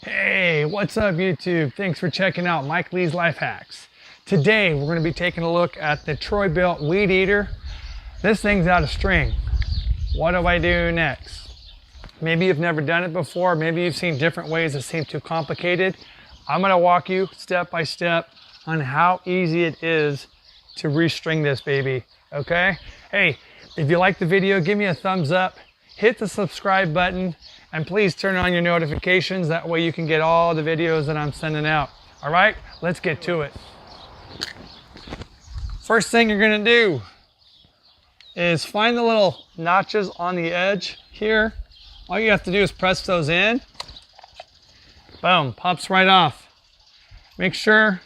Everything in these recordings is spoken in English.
Hey, what's up YouTube? Thanks for checking out Mike Lee's Life Hacks. Today we're going to be taking a look at the Troy Bilt Weed Eater. This thing's out of string. What do I do next? Maybe you've never done it before. Maybe you've seen different ways that seem too complicated. I'm going to walk you step by step on how easy it is to restring this baby. Okay? Hey, if you like the video, give me a thumbs up. Hit the subscribe button. And please turn on your notifications. That way you can get all the videos that I'm sending out. All right, let's get to it. First thing you're gonna do is find the little notches on the edge here. All you have to do is press those in. Boom, pops right off. Make sure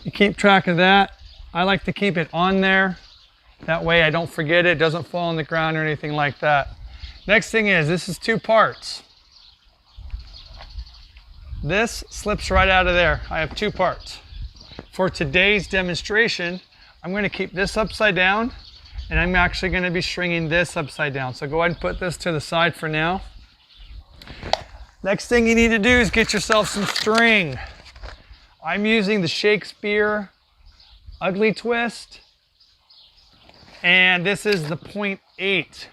you keep track of that. I like to keep it on there. That way I don't forget it, it doesn't fall on the ground or anything like that. Next thing is, this is two parts. This slips right out of there. I have two parts. For today's demonstration, I'm going to keep this upside down, and I'm actually going to be stringing this upside down. So go ahead and put this to the side for now. Next thing you need to do is get yourself some string. I'm using the Shakespeare Ugly Twist, and this is the 0.8.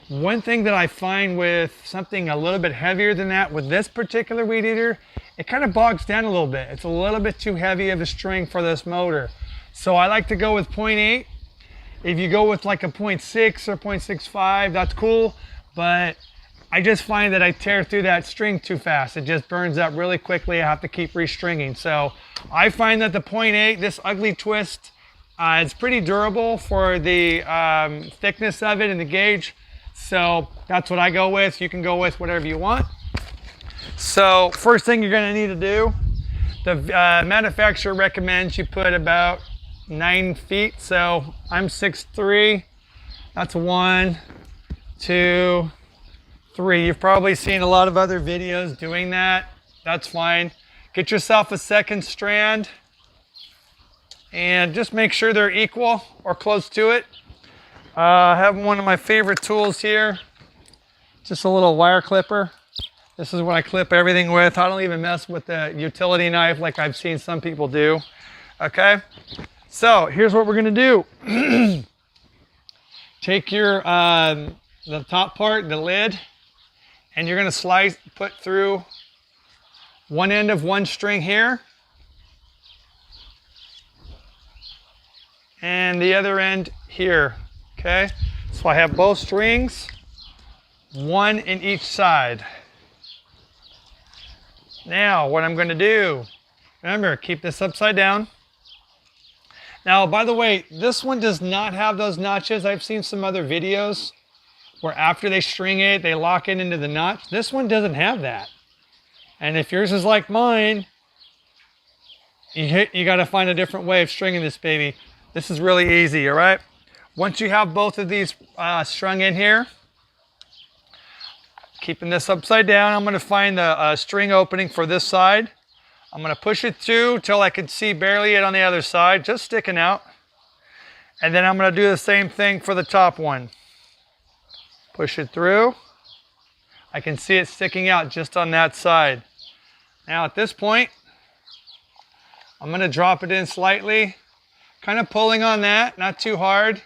One thing that I find with something a little bit heavier than that, with this particular weed eater, it kind of bogs down a little bit. It's a little bit too heavy of a string for this motor. So I like to go with 0.8. If you go with like a 0.6 or 0.65, that's cool. But I just find that I tear through that string too fast. It just burns up really quickly. I have to keep restringing. So I find that the 0.8, this Ugly Twist, it's pretty durable for the thickness of it and the gauge. So that's what I go with. You can go with whatever you want. So first thing you're going to need to do, the manufacturer recommends you put about 9 feet. So I'm 6'3". That's 1, 2, 3. You've probably seen a lot of other videos doing that. That's fine. Get yourself a second strand and just make sure they're equal or close to it. I have one of my favorite tools here, just a little wire clipper. This is what I clip everything with. I don't even mess with the utility knife like I've seen some people do. Okay, so here's what we're gonna do. Take your the top part, the lid, and you're gonna put through one end of one string here, and the other end here. Okay, so I have both strings, one in each side. Now, what I'm going to do, remember, keep this upside down. Now, by the way, this one does not have those notches. I've seen some other videos where after they string it, they lock it into the notch. This one doesn't have that. And if yours is like mine, you got to find a different way of stringing this baby. This is really easy, all right? Once you have both of these strung in here, keeping this upside down, I'm going to find the string opening for this side. I'm going to push it through till I can see barely it on the other side, just sticking out. And then I'm going to do the same thing for the top one. Push it through. I can see it sticking out just on that side. Now at this point, I'm going to drop it in slightly, kind of pulling on that, not too hard.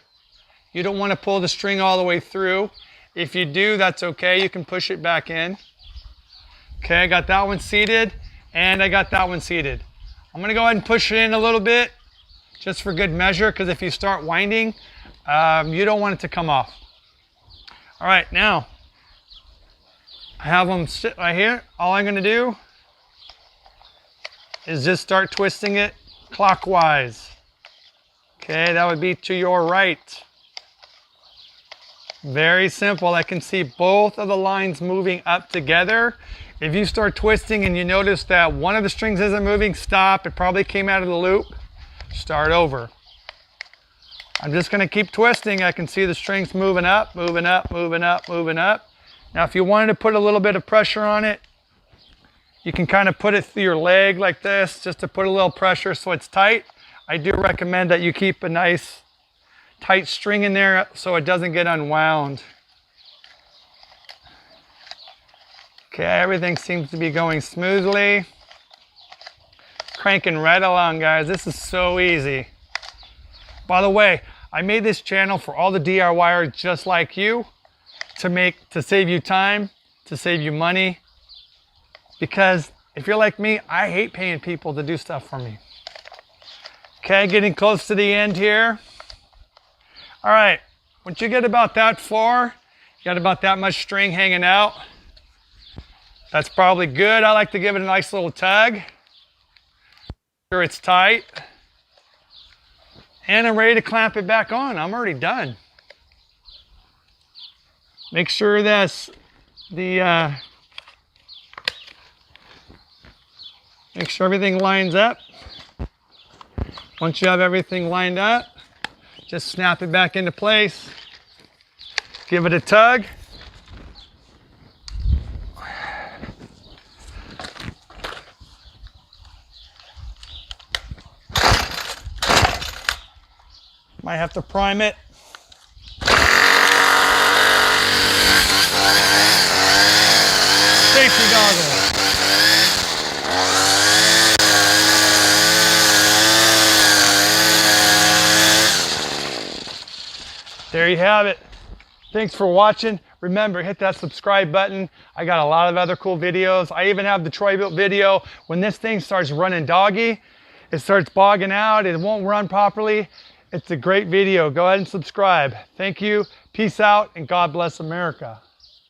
You don't want to pull the string all the way through. If you do, that's okay. You can push it back in. Okay, I got that one seated, and I got that one seated. I'm going to go ahead and push it in a little bit, just for good measure, because if you start winding, you don't want it to come off. All right, now, I have them sit right here. All I'm going to do is just start twisting it clockwise. Okay, that would be to your right. Very simple. I can see both of the lines moving up together. If you start twisting and you notice that one of the strings isn't moving, stop. It probably came out of the loop. Start over. I'm just going to keep twisting. I can see the strings moving up, moving up, moving up, moving up. Now, if you wanted to put a little bit of pressure on it, you can kind of put it through your leg like this, just to put a little pressure so it's tight. I do recommend that you keep a nice tight string in there so it doesn't get unwound. Okay, everything seems to be going smoothly. Cranking right along, guys. This is so easy. By the way, I made this channel for all the DIYers just like you to save you time, to save you money. Because if you're like me, I hate paying people to do stuff for me. Okay, getting close to the end here. All right, once you get about that far, you got about that much string hanging out. That's probably good. I like to give it a nice little tug. Make sure it's tight. And I'm ready to clamp it back on. I'm already done. Make sure that's make sure everything lines up. Once you have everything lined up, just snap it back into place. Give it a tug. Might have to prime it. Safety goggles. There you have it. Thanks for watching. Remember, hit that subscribe button. I got a lot of other cool videos. I even have the Troy Bilt video. When this thing starts running doggy, it starts bogging out, it won't run properly. It's a great video. Go ahead and subscribe. Thank you. Peace out, and God bless America.